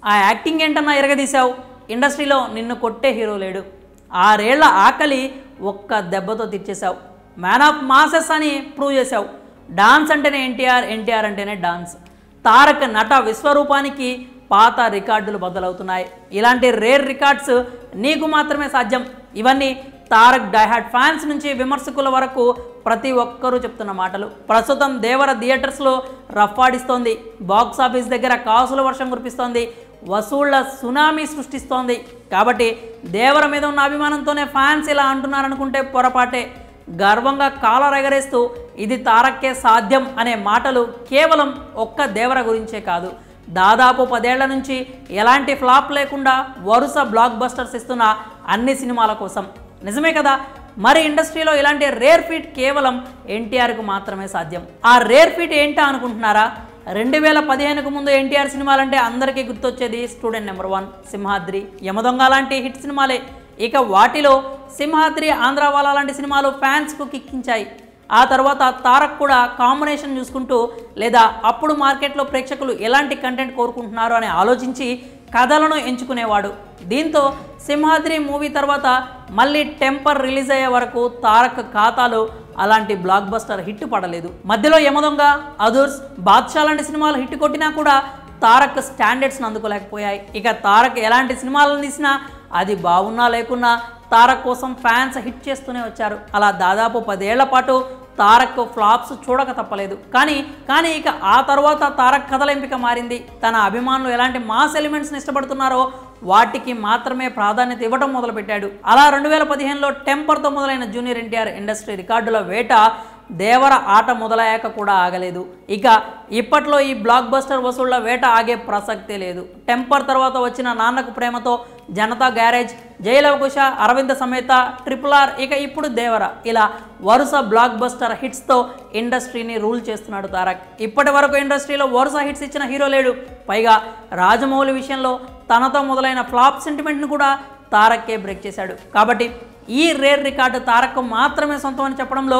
ఆ యాక్టింగ్ ఏంటన్నా ఎరగదీశావు, ఇండస్ట్రీలో నిన్ను కొట్టే హీరో లేడు, 6 ఏళ్ల ఆకలి ఒక్క దెబ్బతో తీర్చేశావు, మ్యాన్ ఆఫ్ మాసెస్ అని ప్రూవ్ చేశావు. డాన్స్ అంటేనే ఎన్టీఆర్, ఎన్టీఆర్ అంటేనే డాన్స్. తారక్ నట విశ్వరూపానికి పాత రికార్డులు బద్దలవుతున్నాయి. ఇలాంటి రేర్ రికార్డ్స్ నీకు మాత్రమే సాధ్యం. ఇవన్నీ తారక్ డైహార్డ్ ఫ్యాన్స్ నుంచి విమర్శకుల వరకు ప్రతి ఒక్కరూ చెప్తున్న మాటలు. ప్రస్తుతం దేవర థియేటర్స్లో రఫాడిస్తోంది, బాక్సాఫీస్ దగ్గర కాసుల వర్షం కురిపిస్తోంది, వసూళ్ల సునామీ సృష్టిస్తోంది. కాబట్టి దేవర మీద ఉన్న అభిమానంతోనే ఫ్యాన్స్ ఇలా అంటున్నారనుకుంటే పొరపాటే. గర్వంగా కాలర్ ఎగరేస్తూ ఇది తారక్కే సాధ్యం అనే మాటలు కేవలం ఒక్క దేవర గురించే కాదు, దాదాపు 10 ఏళ్ల నుంచి ఎలాంటి ఫ్లాప్ లేకుండా వరుస బ్లాక్ బస్టర్స్ ఇస్తున్న అన్ని సినిమాల కోసం. నిజమే కదా? మరి ఇండస్ట్రీలో ఇలాంటి రేర్ ఫీట్ కేవలం ఎన్టీఆర్కు మాత్రమే సాధ్యం. ఆ రేర్ ఫీట్ ఏంటా అనుకుంటున్నారా? 2015కు ముందు ఎన్టీఆర్ సినిమాలంటే అందరికీ గుర్తొచ్చేది స్టూడెంట్ నెంబర్ 1, సింహాద్రి, యమదొంగ లాంటి హిట్ సినిమాలే. ఇక వాటిలో సింహాద్రి, ఆంధ్రావాలా లాంటి సినిమాలు ఫ్యాన్స్కు కిక్కించాయి. ఆ తర్వాత తారక్ కూడా కాంబినేషన్ చూసుకుంటూ లేదా అప్పుడు మార్కెట్లో ప్రేక్షకులు ఎలాంటి కంటెంట్ కోరుకుంటున్నారో అని ఆలోచించి కథలను ఎంచుకునేవాడు. దీంతో సింహాద్రి మూవీ తర్వాత మళ్ళీ టెంపర్ రిలీజ్ అయ్యే వరకు తారక్ ఖాతాలో అలాంటి బ్లాక్ బస్టర్ హిట్ పడలేదు. మధ్యలో యమదొంగ, అదుర్స్, బాద్షా లాంటి సినిమాలు హిట్ కొట్టినా కూడా తారక్ స్టాండర్డ్స్ని అందుకోలేకపోయాయి. ఇక తారక్ ఎలాంటి సినిమాలను తీసినా అది బాగున్నా లేకున్నా తారక్ కోసం ఫ్యాన్స్ హిట్ చేస్తూనే వచ్చారు. అలా దాదాపు 10 ఏళ్ల పాటు తారక్ ఫ్లాప్స్ చూడక తప్పలేదు. కానీ ఇక ఆ తర్వాత తారక్ కథల ఎంపిక మారింది. తన అభిమానులు ఎలాంటి మాస్ ఎలిమెంట్స్ని ఇష్టపడుతున్నారో వాటికి మాత్రమే ప్రాధాన్యత ఇవ్వడం మొదలుపెట్టాడు. అలా 2015లో టెంపర్తో మొదలైన జూనియర్ ఎన్టీఆర్ ఇండస్ట్రీ రికార్డుల వేట దేవర ఆట మొదలయ్యాక కూడా ఆగలేదు. ఇక ఇప్పట్లో ఈ బ్లాక్ బస్టర్ వసూళ్ల వేట ఆగే ప్రసక్తే లేదు. టెంపర్ తర్వాత వచ్చిన నాన్నకు ప్రేమతో, జనతా గ్యారేజ్, జయలవకుశ, అరవింద సమేత, RRR, ఇక ఇప్పుడు దేవర, ఇలా వరుస బ్లాక్ బస్టర్ హిట్స్తో ఇండస్ట్రీని రూల్ చేస్తున్నాడు తారక్. ఇప్పటి వరకు ఇండస్ట్రీలో వరుస హిట్స్ ఇచ్చిన హీరో లేడు. పైగా రాజమౌళి విషయంలో తనతో మొదలైన ఫ్లాప్ సెంటిమెంట్ను కూడా తారక్కే బ్రేక్ చేశాడు. కాబట్టి ఈ రేర్ రికార్డు తారక్ మాత్రమే సొంతం అని చెప్పడంలో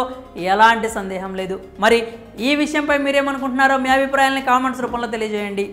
ఎలాంటి సందేహం లేదు. మరి ఈ విషయంపై మీరేమనుకుంటున్నారో మీ అభిప్రాయాన్ని కామెంట్స్ రూపంలో తెలియజేయండి.